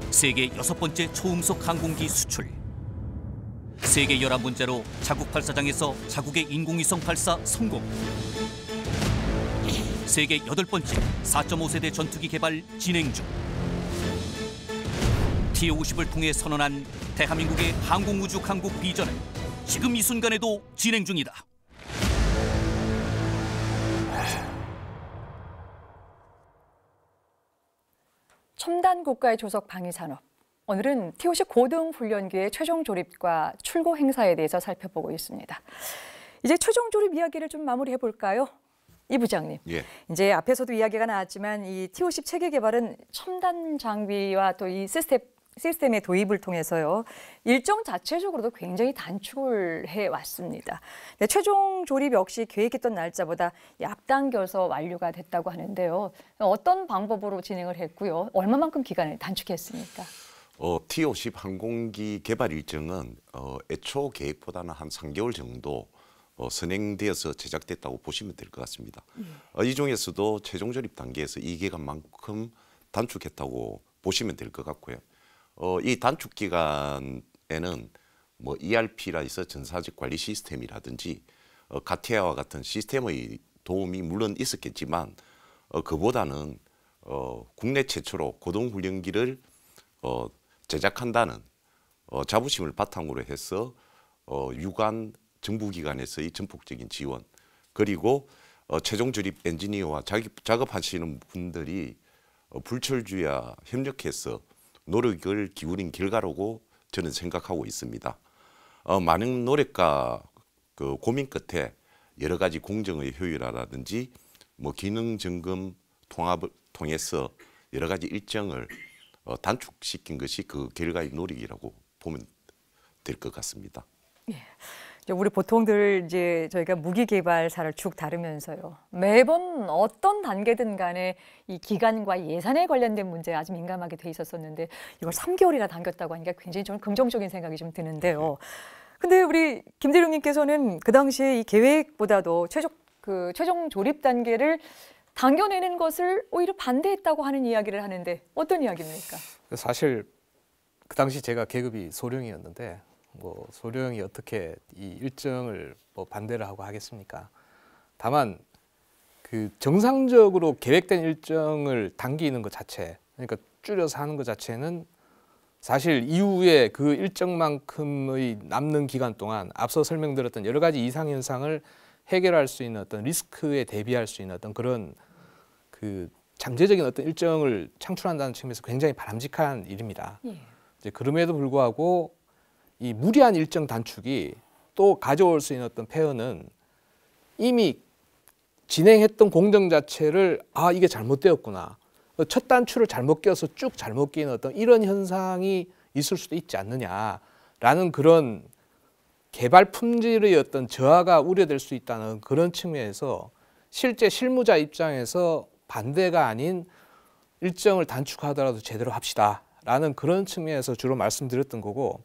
세계 6번째 초음속 항공기 수출, 세계 11번째로 자국 발사장에서 자국의 인공위성 발사 성공, 세계 8번째 4.5세대 전투기 개발 진행 중. T-50을 통해 선언한 대한민국의 항공우주 강국 비전은 지금 이 순간에도 진행 중이다. 첨단 국가의 조석 방위산업. 오늘은 T-50 고등훈련기의 최종 조립과 출고 행사에 대해서 살펴보고 있습니다. 이제 최종 조립 이야기를 좀 마무리해 볼까요? 이 부장님, 예. 이제 앞에서도 이야기가 나왔지만 이 T-50 체계 개발은 첨단 장비와 또 이 시스템의 도입을 통해서요, 일정 자체적으로도 굉장히 단축을 해왔습니다. 네, 최종 조립 역시 계획했던 날짜보다 앞당겨서 완료가 됐다고 하는데요. 어떤 방법으로 진행을 했고요, 얼마만큼 기간을 단축했습니까? T-50 항공기 개발 일정은 애초 계획보다는 한 3개월 정도 선행되어서 제작됐다고 보시면 될 것 같습니다. 이 중에서도 최종 조립 단계에서 이 기간만큼 단축했다고 보시면 될 것 같고요. 이 단축 기간에는 뭐 ERP라 해서 전사직 관리 시스템이라든지 가티아와 같은 시스템의 도움이 물론 있었겠지만 그보다는 국내 최초로 고등훈련기를 제작한다는 자부심을 바탕으로 해서 유관 정부기관에서의 전폭적인 지원, 그리고 최종 조립 엔지니어와 작업하시는 분들이 불철주야 협력해서 노력을 기울인 결과라고 저는 생각하고 있습니다. 많은 노력과 그 고민 끝에 여러 가지 공정의 효율화라든지 뭐 기능 점검 통합을 통해서 여러 가지 일정을 단축시킨 것이 그 결과의 노력이라고 보면 될 것 같습니다. 예. 우리 보통들 이제 저희가 무기 개발사를 쭉 다루면서요, 매번 어떤 단계든 간에 이 기간과 예산에 관련된 문제에 아주 민감하게 돼 있었었는데 이걸 3개월이나 당겼다고 하니까 굉장히 저는 긍정적인 생각이 좀 드는데요. 근데 우리 김대령님께서는 그 당시에 이 계획보다도 최종 조립 단계를 당겨내는 것을 오히려 반대했다고 하는 이야기를 하는데 어떤 이야기입니까? 사실 그 당시 제가 계급이 소령이었는데 뭐 소령이 어떻게 이 일정을 뭐 반대를 하고 하겠습니까? 다만 그 정상적으로 계획된 일정을 당기는 것 자체, 그러니까 줄여서 하는 것 자체는 사실 이후에 그 일정만큼의 남는 기간 동안 앞서 설명드렸던 여러 가지 이상 현상을 해결할 수 있는 어떤 리스크에 대비할 수 있는 어떤 그런 그 잠재적인 어떤 일정을 창출한다는 측면에서 굉장히 바람직한 일입니다. 이제 그럼에도 불구하고 이 무리한 일정 단축이 또 가져올 수 있는 어떤 폐해는 이미 진행했던 공정 자체를 이게 잘못되었구나. 첫 단추를 잘못 껴서 쭉 잘못 끼는 어떤 이런 현상이 있을 수도 있지 않느냐라는 그런 개발 품질의 어떤 저하가 우려될 수 있다는 그런 측면에서 실제 실무자 입장에서 반대가 아닌 일정을 단축하더라도 제대로 합시다라는 그런 측면에서 주로 말씀드렸던 거고,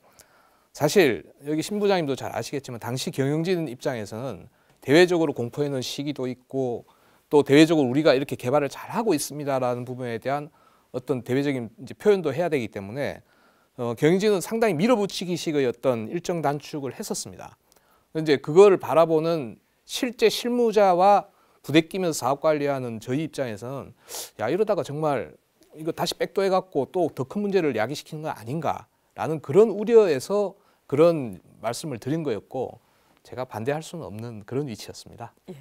사실 여기 신 부장님도 잘 아시겠지만 당시 경영진 입장에서는 대외적으로 공포해 놓은 시기도 있고 또 대외적으로 우리가 이렇게 개발을 잘하고 있습니다라는 부분에 대한 어떤 대외적인 이제 표현도 해야 되기 때문에 경영진은 상당히 밀어붙이기식의 어떤 일정 단축을 했었습니다. 이제 그거를 바라보는 실제 실무자와 부대끼면서 사업 관리하는 저희 입장에서는 야, 이러다가 정말 이거 다시 백도해 갖고 또 더 큰 문제를 야기시키는 거 아닌가라는 그런 우려에서 그런 말씀을 드린 거였고, 제가 반대할 수는 없는 그런 위치였습니다. 예.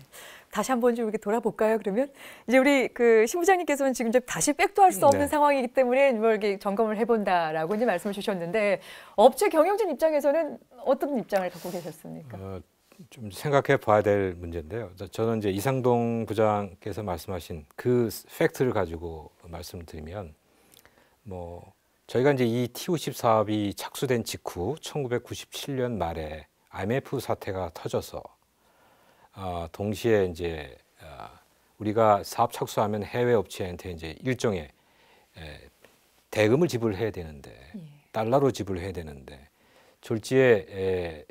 다시 한번 좀 이렇게 돌아볼까요? 그러면 이제 우리 그 신부장님께서는 지금 이제 다시 백도할 수 없는 상황이기 때문에 뭐 이렇게 점검을 해본다라고 이제 말씀을 주셨는데, 업체 경영진 입장에서는 어떤 입장을 갖고 계셨습니까? 좀 생각해 봐야 될 문제인데요. 저는 이제 이상동 부장께서 말씀하신 그 팩트를 가지고 말씀을 드리면, 뭐 저희가 이제 이 TO10 사업이 착수된 직후 1997년 말에 IMF 사태가 터져서 동시에 이제 우리가 사업 착수하면 해외 업체한테 이제 일종의 대금을 지불해야 되는데, 달러로 지불해야 되는데 졸지에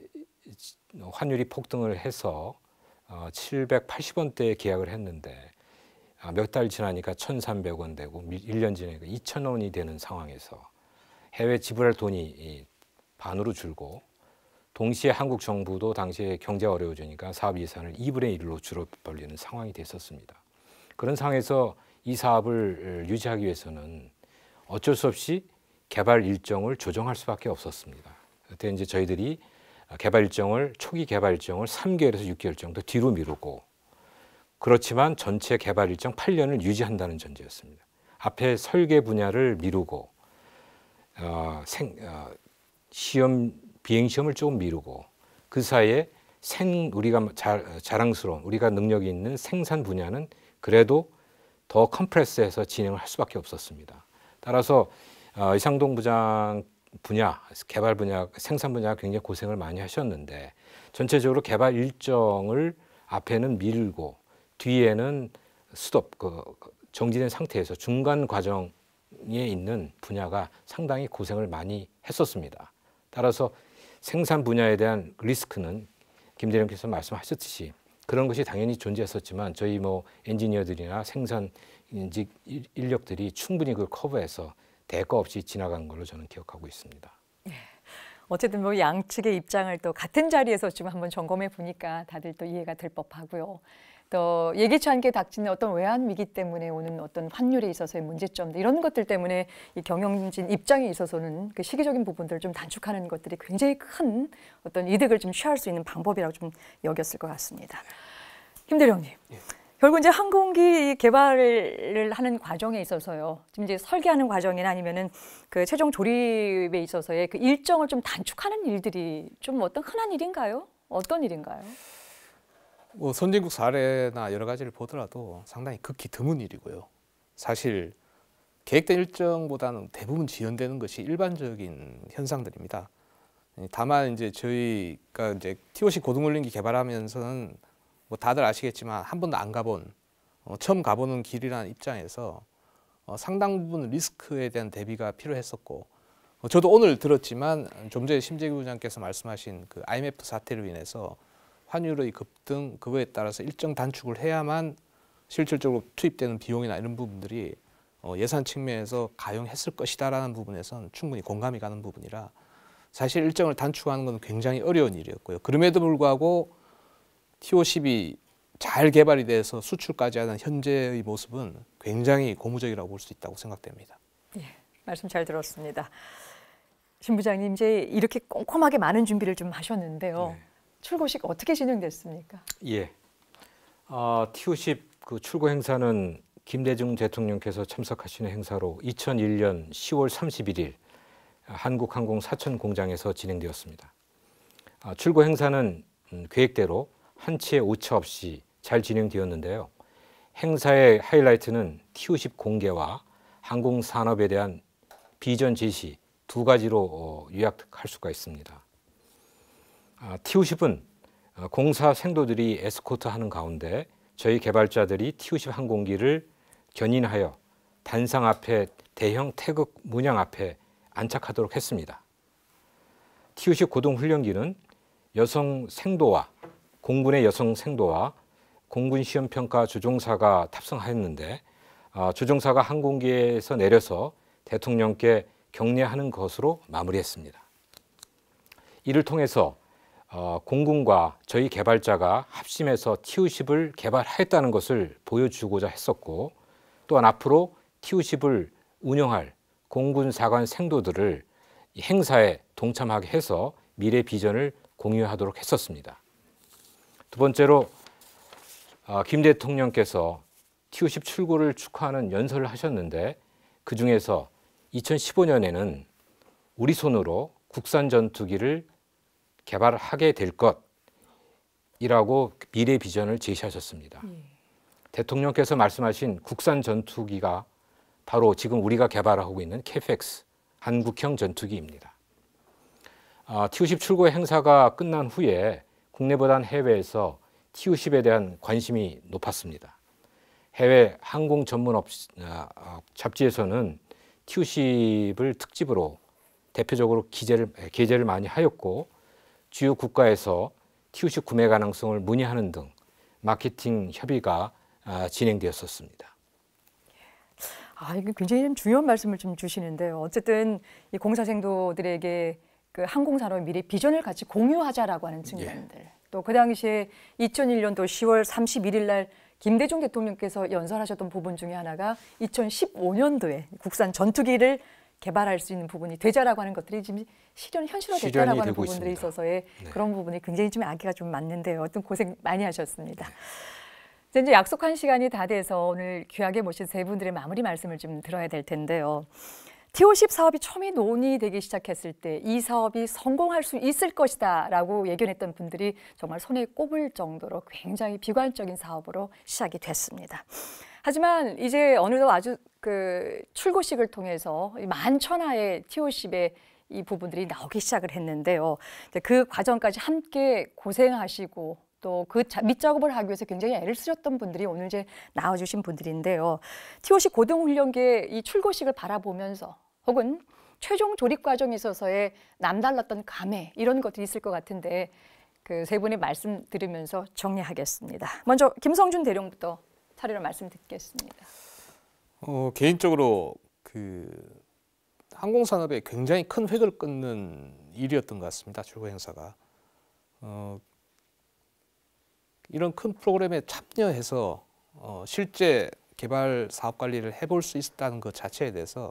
환율이 폭등을 해서 780원대에 계약을 했는데 몇 달 지나니까 1,300원 되고 1년 지나니까 2,000원이 되는 상황에서 해외 지불할 돈이 반으로 줄고, 동시에 한국 정부도 당시에 경제가 어려워지니까 사업 예산을 2분의 1로 줄어버리는 상황이 됐었습니다. 그런 상황에서 이 사업을 유지하기 위해서는 어쩔 수 없이 개발 일정을 조정할 수밖에 없었습니다. 그때 이제 저희들이 초기 개발 일정을 3개월에서 6개월 정도 뒤로 미루고, 그렇지만 전체 개발 일정 8년을 유지한다는 전제였습니다. 앞에 설계 분야를 미루고 비행 시험을 조금 미루고, 그 사이에 우리가 자랑스러운 우리가 능력이 있는 생산 분야는 그래도 더 컴프레스해서 진행을 할 수밖에 없었습니다. 따라서 이상동 부장 개발 분야, 생산 분야가 굉장히 고생을 많이 하셨는데, 전체적으로 개발 일정을 앞에는 미루고 뒤에는 정지된 상태에서 중간 과정에 있는 분야가 상당히 고생을 많이 했었습니다. 따라서 생산 분야에 대한 리스크는 김 대령께서 말씀하셨듯이 그런 것이 당연히 존재했었지만, 저희 뭐 엔지니어들이나 생산 인력들이 충분히 그걸 커버해서 대가 없이 지나간 걸로 저는 기억하고 있습니다. 어쨌든 뭐 양측의 입장을 또 같은 자리에서 좀 한번 점검해 보니까 다들 또 이해가 될 법하고요. 또 예기치 않게 닥치는 어떤 외환 위기 때문에 오는 어떤 환율에 있어서의 문제점들, 이런 것들 때문에 이 경영진 입장에 있어서는 그 시기적인 부분들을 좀 단축하는 것들이 굉장히 큰 어떤 이득을 좀 취할 수 있는 방법이라고 좀 여겼을 것 같습니다. 김 대령님. 결국 이제 항공기 개발을 하는 과정에 있어서요, 지금 이제 설계하는 과정이나 아니면은 그 최종 조립에 있어서의 그 일정을 좀 단축하는 일들이 좀 어떤 흔한 일인가요? 어떤 일인가요? 뭐 선진국 사례나 여러 가지를 보더라도 상당히 극히 드문 일이고요. 사실 계획된 일정보다는 대부분 지연되는 것이 일반적인 현상들입니다. 다만 이제 저희가 이제 TOC 고등울림기 개발하면서는 뭐 다들 아시겠지만 한 번도 안 가본, 처음 가보는 길이라는 입장에서 상당 부분 리스크에 대한 대비가 필요했었고, 저도 오늘 들었지만 좀 전에 심재규 부장께서 말씀하신 그 IMF 사태로 인해서 환율의 급등 그거에 따라서 일정 단축을 해야만 실질적으로 투입되는 비용이나 이런 부분들이 예산 측면에서 가용했을 것이다라는 부분에서는 충분히 공감이 가는 부분이라 사실 일정을 단축하는 건 굉장히 어려운 일이었고요. 그럼에도 불구하고 T-50이 잘 개발이 돼서 수출까지 하는 현재의 모습은 굉장히 고무적이라고 볼 수 있다고 생각됩니다. 예, 말씀 잘 들었습니다. 신 부장님 이제 이렇게 꼼꼼하게 많은 준비를 좀 하셨는데요. 네. 출고식 어떻게 진행됐습니까? 예. T-50 그 출고 행사는 김대중 대통령께서 참석하시는 행사로 2001년 10월 31일 한국항공 사천 공장에서 진행되었습니다. 출고 행사는 계획대로 한치의 오차 없이 잘 진행되었는데요. 행사의 하이라이트는 T-50 공개와 항공 산업에 대한 비전 제시 두 가지로 요약할 수가 있습니다. T-50은 공사 생도들이 에스코트하는 가운데 저희 개발자들이 T-50 항공기를 견인하여 단상 앞에 대형 태극 문양 앞에 안착하도록 했습니다. T-50 고등훈련기는 여성 생도와 공군의 여성 생도와 공군 시험평가 조종사가 탑승하였는데 조종사가 항공기에서 내려서 대통령께 격려하는 것으로 마무리했습니다. 이를 통해서 공군과 저희 개발자가 합심해서 T-50을 개발하였다는 것을 보여주고자 했었고 또한 앞으로 T-50을 운영할 공군 사관 생도들을 행사에 동참하게 해서 미래 비전을 공유하도록 했었습니다. 두 번째로 김 대통령께서 T-50 출고를 축하하는 연설을 하셨는데 그 중에서 2015년에는 우리 손으로 국산 전투기를 개발하게 될 것이라고 미래 비전을 제시하셨습니다. 대통령께서 말씀하신 국산 전투기가 바로 지금 우리가 개발하고 있는 KF-X 한국형 전투기입니다. T-50 출고 행사가 끝난 후에 국내보단 해외에서 T-50에 대한 관심이 높았습니다. 해외 항공 전문 잡지에서는 T-50을 특집으로 대표적으로 게재를 많이 하였고 주요 국가에서 T-50 구매 가능성을 문의하는 등 마케팅 협의가 진행되었었습니다. 이게 굉장히 좀 중요한 말씀을 좀 주시는데요. 어쨌든 이 공사생도들에게 그 항공산업의 미래 비전을 같이 공유하자라고 하는 측면들. 또 그 당시에 2001년도 10월 31일 날 김대중 대통령께서 연설하셨던 부분 중에 하나가 2015년도에 국산 전투기를 개발할 수 있는 부분이 되자라고 하는 것들이 지금 현실화됐다라고 하는 부분들이 있습니다. 있어서의 네. 그런 부분이 굉장히 좀 아기가 좀 맞는데요. 어떤 고생 많이 하셨습니다. 이제 약속한 시간이 다 돼서 오늘 귀하게 모신 세 분들의 마무리 말씀을 좀 들어야 될 텐데요. T-50 사업이 처음에 논의되기 시작했을 때 이 사업이 성공할 수 있을 것이다라고 예견했던 분들이 정말 손에 꼽을 정도로 굉장히 비관적인 사업으로 시작이 됐습니다. 하지만 이제 어느덧 아주 그 출고식을 통해서 만천하의 T-50의 이 부분들이 나오기 시작을 했는데요. 그 과정까지 함께 고생하시고 또 그 밑작업을 하기 위해서 굉장히 애를 쓰셨던 분들이 오늘 이제 나와주신 분들인데요. T-50 고등훈련기의 이 출고식을 바라보면서 혹은 최종 조립 과정에 있어서의 남달랐던 감회 이런 것들이 있을 것 같은데 그 세 분의 말씀 들으면서 정리하겠습니다. 먼저 김성준 대령부터 차례로 말씀 듣겠습니다. 개인적으로 그 항공산업에 굉장히 큰 획을 끊는 일이었던 것 같습니다. 출고 행사가. 이런 큰 프로그램에 참여해서 실제 개발 사업 관리를 해볼 수 있었다는 것 자체에 대해서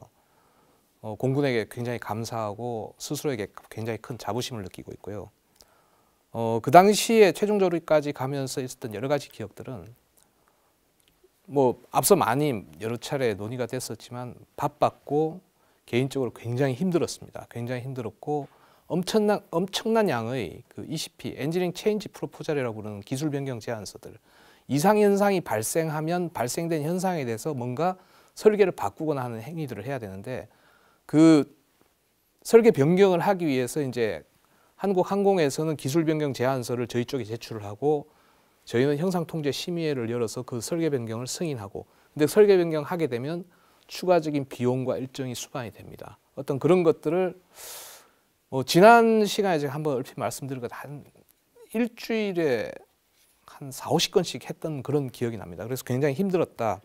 공군에게 굉장히 감사하고 스스로에게 굉장히 큰 자부심을 느끼고 있고요. 그 당시에 최종 조립까지 가면서 있었던 여러 가지 기억들은 뭐 앞서 많이 여러 차례 논의가 됐었지만 바빴고 개인적으로 굉장히 힘들었습니다. 굉장히 힘들었고 엄청난 양의 그 ECP, 엔지니어링 체인지 프로포절이라고 부르는 기술 변경 제안서들, 이상 현상이 발생하면 발생된 현상에 대해서 뭔가 설계를 바꾸거나 하는 행위들을 해야 되는데 그 설계 변경을 하기 위해서 이제 한국항공에서는 기술 변경 제안서를 저희 쪽에 제출을 하고 저희는 형상통제 심의회를 열어서 그 설계 변경을 승인하고 근데 설계 변경하게 되면 추가적인 비용과 일정이 수반이 됩니다. 어떤 그런 것들을 지난 시간에 제가 한번 얼핏 말씀드린 것 한 일주일에 한 40~50건씩 했던 그런 기억이 납니다. 그래서 굉장히 힘들었다.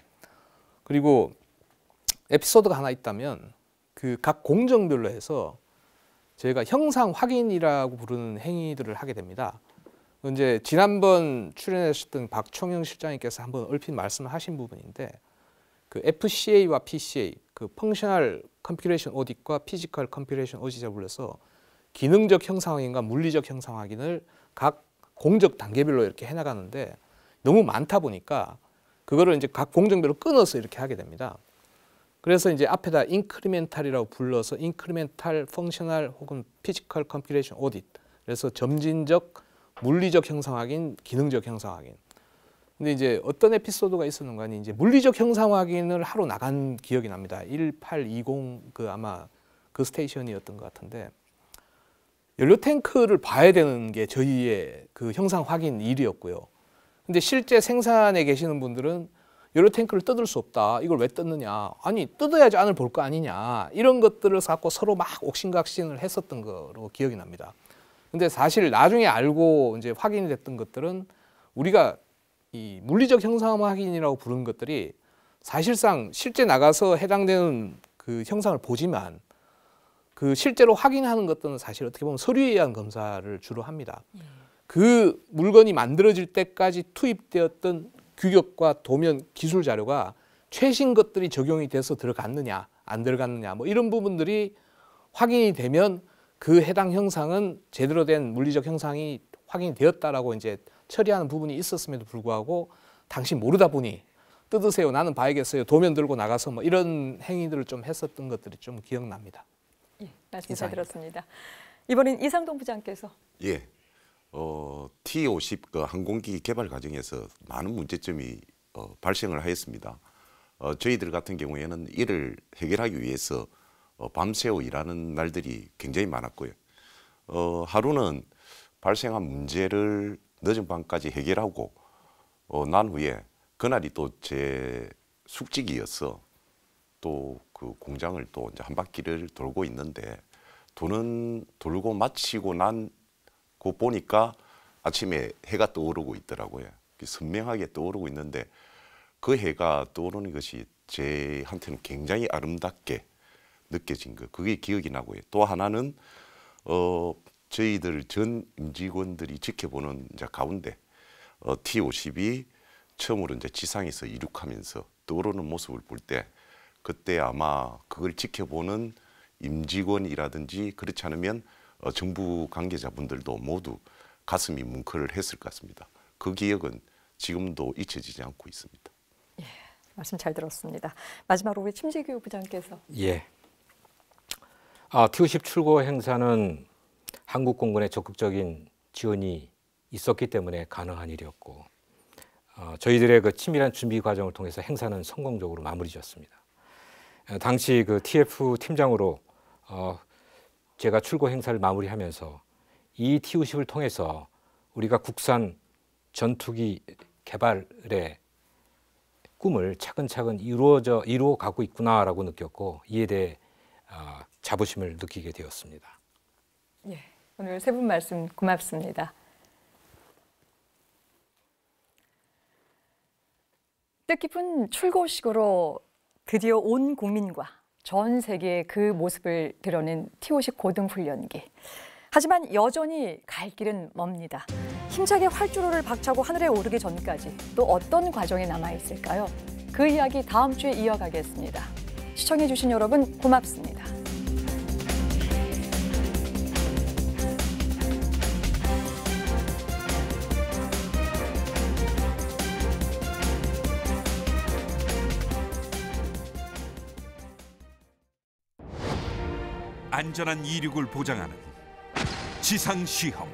그리고 에피소드가 하나 있다면 그 각 공정별로 해서 저희가 형상 확인이라고 부르는 행위들을 하게 됩니다. 이제 지난번 출연하셨던 박총영 실장님께서 한번 얼핏 말씀하신 부분인데 그 FCA와 PCA, 그 펑셔널 컴퓨레이션 오디트과 피지컬 컴퓨레이션 오디트를 불러서 기능적 형상 확인과 물리적 형상 확인을 각 공적 단계별로 이렇게 해나가는데 너무 많다 보니까 그거를 이제 각 공정별로 끊어서 이렇게 하게 됩니다. 그래서 이제 앞에다 인크리멘탈이라고 불러서 인크리멘탈 펑셔널 혹은 피지컬 컴퓨레이션 오디트. 그래서 점진적 물리적 형상 확인, 기능적 형상 확인. 근데 이제 어떤 에피소드가 있었는가 하니 이제 물리적 형상 확인을 하러 나간 기억이 납니다. 1820 그 아마 그 스테이션이었던 것 같은데 연료 탱크를 봐야 되는 게 저희의 그 형상 확인 일이었고요. 근데 실제 생산에 계시는 분들은 연료 탱크를 뜯을 수 없다. 이걸 왜 뜯느냐? 아니 뜯어야지 안을 볼 거 아니냐? 이런 것들을 갖고 서로 막 옥신각신을 했었던 거로 기억이 납니다. 근데 사실 나중에 알고 이제 확인이 됐던 것들은 우리가 이 물리적 형상 확인이라고 부르는 것들이 사실상 실제 나가서 해당되는 그 형상을 보지만 그 실제로 확인하는 것들은 사실 어떻게 보면 서류에 의한 검사를 주로 합니다. 그 물건이 만들어질 때까지 투입되었던 규격과 도면 기술 자료가 최신 것들이 적용이 돼서 들어갔느냐 안 들어갔느냐 뭐 이런 부분들이 확인이 되면 그 해당 형상은 제대로 된 물리적 형상이 확인이 되었다라고 이제 처리하는 부분이 있었음에도 불구하고 당신 모르다 보니 뜯으세요. 나는 봐야겠어요. 도면 들고 나가서 뭐 이런 행위들을 좀 했었던 것들이 좀 기억납니다. 예, 말씀 잘 들었습니다. 이번엔 이상동 부장께서. 예, T-50 그 항공기 개발 과정에서 많은 문제점이 발생을 하였습니다. 저희들 같은 경우에는 이를 해결하기 위해서 밤새워 일하는 날들이 굉장히 많았고요. 하루는 발생한 문제를 늦은 밤까지 해결하고 난 후에 그날이 또 제 숙직이어서 또 그 공장을 또 이제 한 바퀴를 돌고 있는데 돌고 마치고 난 그 보니까 아침에 해가 떠오르고 있더라고요. 선명하게 떠오르고 있는데 그 해가 떠오르는 것이 제한테는 굉장히 아름답게 느껴진 거. 그게 기억이 나고요. 또 하나는 저희들 전 임직원들이 지켜보는 이제 가운데 T-50이 처음으로 이제 지상에서 이륙하면서 떠오르는 모습을 볼 때 그때 아마 그걸 지켜보는 임직원이라든지 그렇지 않으면 정부 관계자분들도 모두 가슴이 뭉클을 했을 것 같습니다. 그 기억은 지금도 잊혀지지 않고 있습니다. 예, 말씀 잘 들었습니다. 마지막으로 우리 심재규 부장께서. 예. T-50 출고 행사는 한국 공군의 적극적인 지원이 있었기 때문에 가능한 일이었고 저희들의 그 치밀한 준비 과정을 통해서 행사는 성공적으로 마무리되었습니다. 당시 그 TF 팀장으로 제가 출고 행사를 마무리하면서 이 T-50을 통해서 우리가 국산 전투기 개발의 꿈을 차근차근 이루어 가고 있구나라고 느꼈고 이에 대해 자부심을 느끼게 되었습니다. 예, 오늘 세 분 말씀 고맙습니다. 뜻깊은 출고식으로 드디어 온 국민과 전 세계의 그 모습을 드러낸 T-50 고등훈련기. 하지만 여전히 갈 길은 멉니다. 힘차게 활주로를 박차고 하늘에 오르기 전까지 또 어떤 과정이 남아있을까요? 그 이야기 다음 주에 이어가겠습니다. 시청해주신 여러분 고맙습니다. 안전한 이륙을 보장하는 지상시험.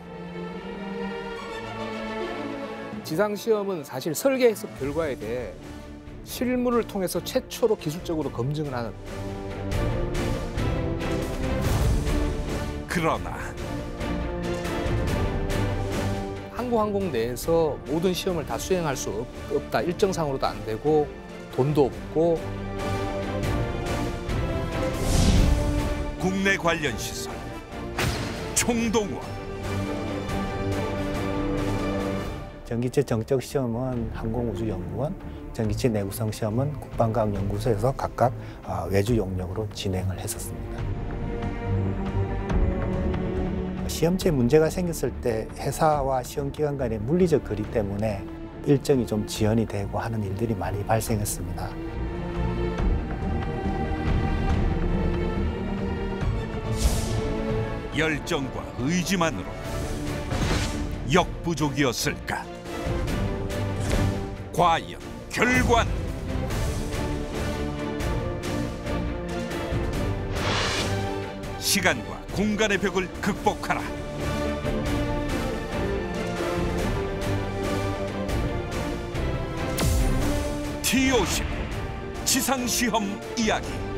지상시험은 사실 설계 해석 결과에 대해 실물을 통해서 최초로 기술적으로 검증을 하는. 그러나 항공 내에서 모든 시험을 다 수행할 수 없다. 일정상으로도 안 되고 돈도 없고 관련 시설 총동원. 전기체 정적 시험은 항공우주연구원, 전기체 내구성 시험은 국방과학연구소에서 각각 외주 용역으로 진행을 했었습니다. 시험체에 문제가 생겼을 때 회사와 시험기관 간의 물리적 거리 때문에 일정이 좀 지연이 되고 하는 일들이 많이 발생했습니다. 열정과 의지만으로 역부족이었을까? 과연 결과는? 시간과 공간의 벽을 극복하라. T50 지상시험 이야기.